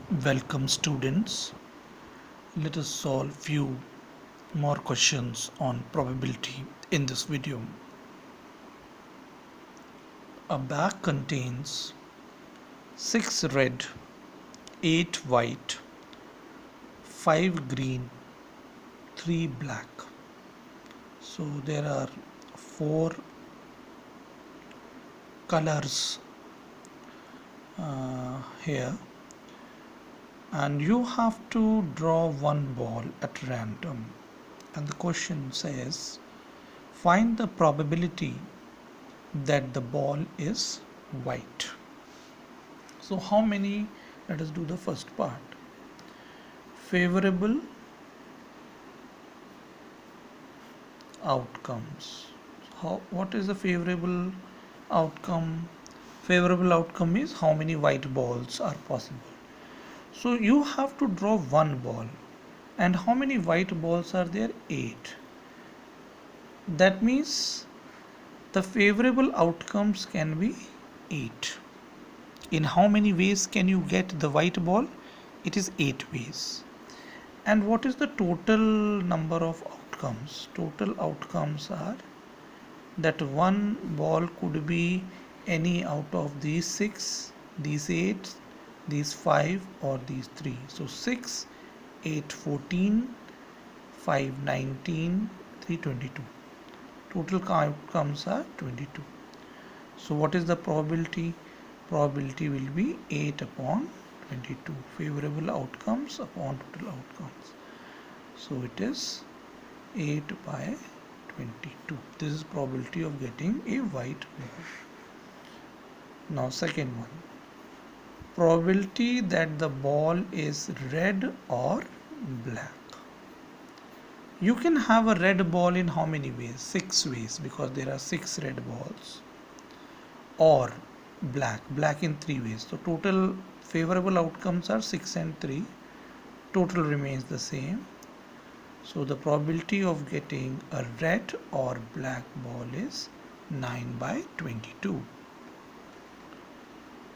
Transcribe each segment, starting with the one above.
Welcome students. Let us solve few more questions on probability in this video. A bag contains 6 red, 8 white, 5 green, 3 black. So there are 4 colors here, and you have to draw one ball at random, and the question says find the probability that the ball is white. So how many? Let us do the first part. Favorable outcomes. What is the favorable outcome? Favorable outcome is how many white balls are possible. So you have to draw one ball, and how many white balls are there? 8. That means the favorable outcomes can be 8. In how many ways can you get the white ball? It is 8 ways. And what is the total number of outcomes? Total outcomes are that one ball could be any out of these 6, these 8, these 5 or these 3. So 6, 8, 14, 5, 19, 3, 22. Total outcomes are 22. So what is the probability? Probability will be 8 upon 22. Favorable outcomes upon total outcomes. So it is 8 by 22. This is probability of getting a white ball. Now second one. Probability that the ball is red or black. You can have a red ball in how many ways? 6 ways, because there are 6 red balls. Or black in 3 ways. So total favorable outcomes are 6 and 3. Total remains the same. So the probability of getting a red or black ball is 9 by 22.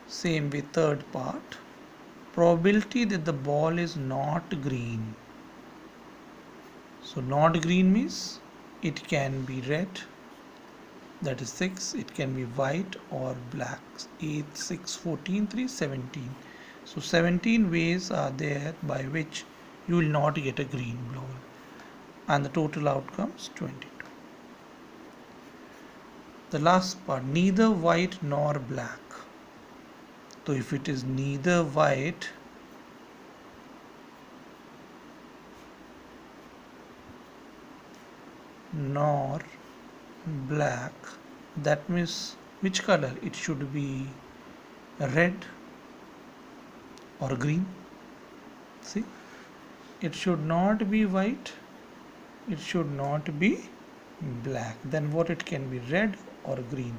Same with third part. Probability that the ball is not green. So not green means it can be red, that is 6, it can be white or black. 8, 6, 14, 3, 17. So 17 ways are there by which you will not get a green ball, and the total outcomes 22. The last part, neither white nor black. So if it is neither white nor black, that means which color? It should be red or green. See, it should not be white, it should not be black. Then what it can be? Red or green.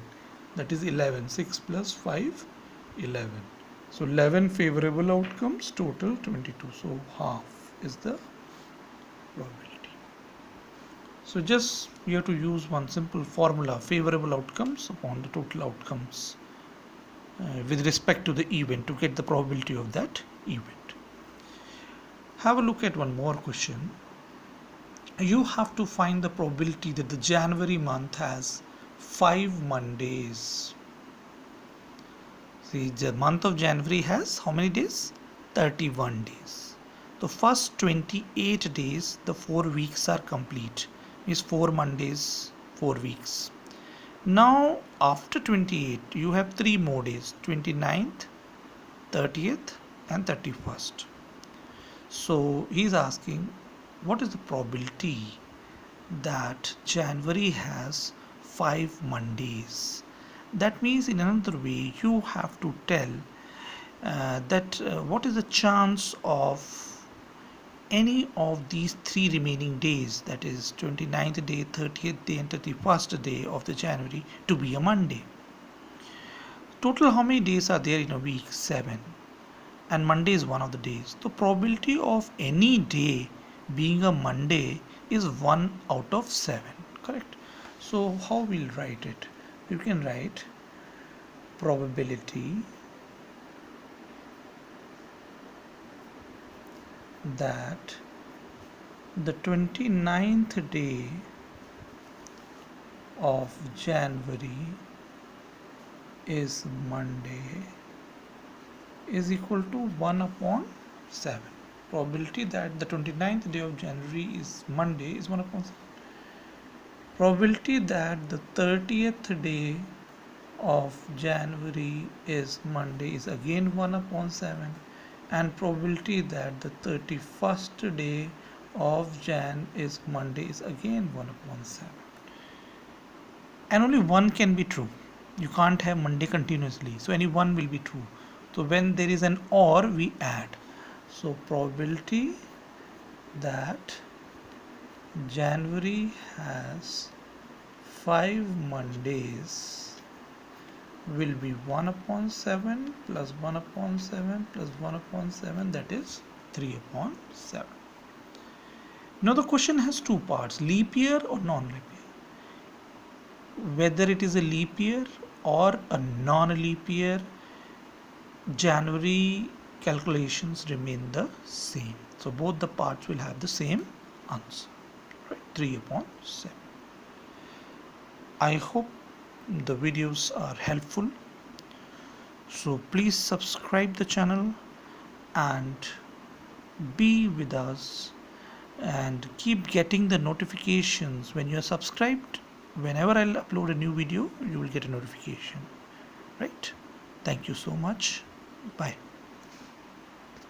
That is 11. 6 plus 5, 11. So 11 favorable outcomes, total 22. So half is the probability. So just you have to use one simple formula, favorable outcomes upon the total outcomes with respect to the event, to get the probability of that event. Have a look at one more question. You have to find the probability that the January month has 5 Mondays. See, the month of January has how many days? 31 days. The first 28 days, the 4 weeks are complete. Means 4 Mondays, 4 weeks. Now after 28, you have 3 more days, 29th, 30th and 31st. So he is asking, what is the probability that January has 5 Mondays? That means in another way you have to tell what is the chance of any of these 3 remaining days, that is 29th day, 30th day and 31st day of the January, to be a Monday. Total how many days are there in a week? 7. And Monday is one of the days. The probability of any day being a Monday is 1 out of 7. Correct? So how we'll write it? You can write probability that the 29th day of January is Monday is equal to 1 upon 7. Probability that the 29th day of January is Monday is 1 upon 7. Probability that the 30th day of January is Monday is again 1 upon 7, and probability that the 31st day of Jan is Monday is again 1 upon 7. And only one can be true. You can't have Monday continuously, so any one will be true. So when there is an or, we add. So probability that January has 5 Mondays will be 1 upon 7 plus 1 upon 7 plus 1 upon 7, that is 3 upon 7. Now the question has two parts, leap year or non-leap year. Whether it is a leap year or a non-leap year, January calculations remain the same. So both the parts will have the same answer, right? 3 upon 7. I hope the videos are helpful. So please subscribe the channel and be with us and keep getting the notifications. When you are subscribed, whenever I'll upload a new video, you will get a notification, right? Thank you so much. Bye.